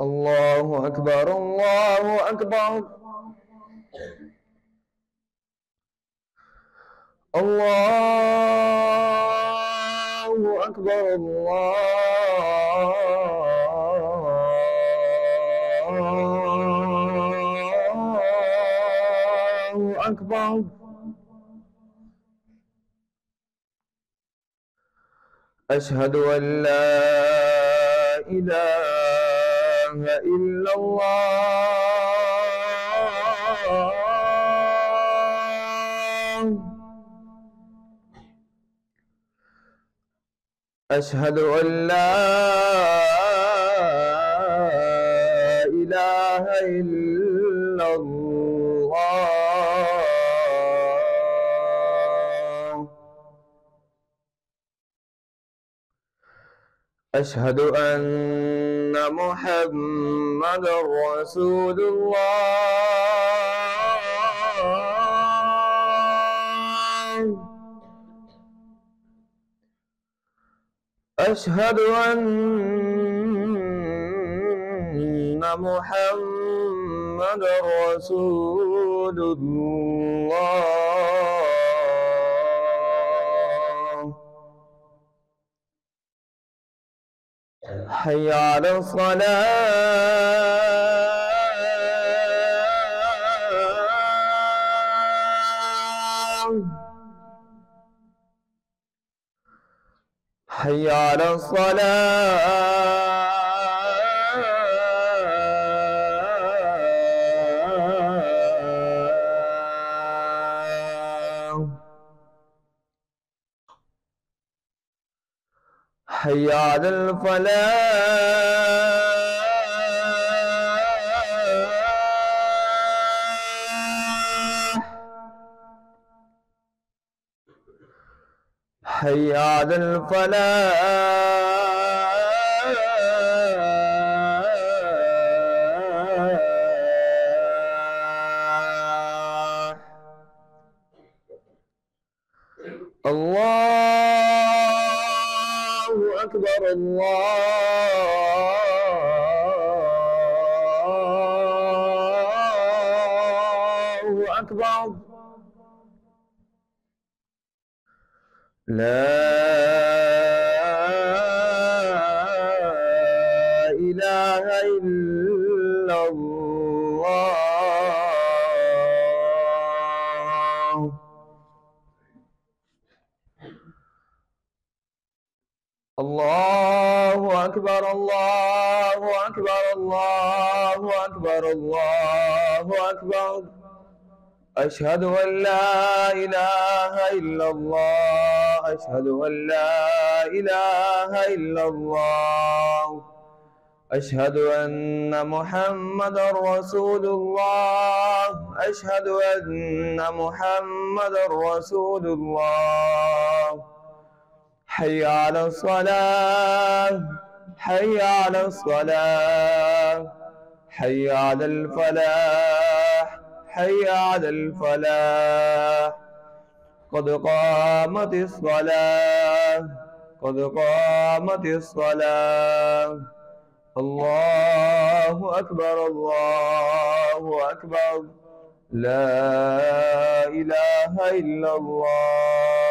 الله أكبر الله أكبر. الله أكبر الله أكبر. أشهد أن لا إله إلا الله. أشهد أن لا إله إلا الله. أشهد أن محمدًا رسول الله. أشهد أن محمدًا رسول الله. حي على الصلاة. حي على الصلاة. حي على الفلاح. حي على الفلاح. الله أكبر الله أكبر. لا إله إلا الله. الله أكبر الله أكبر الله أكبر الله أكبر. أشهد أن لا إله إلا الله. أشهد أن لا إله إلا الله. أشهد أن محمدًا رسول الله. أشهد أن محمدًا رسول الله. حي على الصلاة. حي على الصلاة. حي على الفلاح. حي على الفلاح. قد قامت الصلاة. قد قامت الصلاة. الله أكبر الله أكبر. لا إله إلا الله.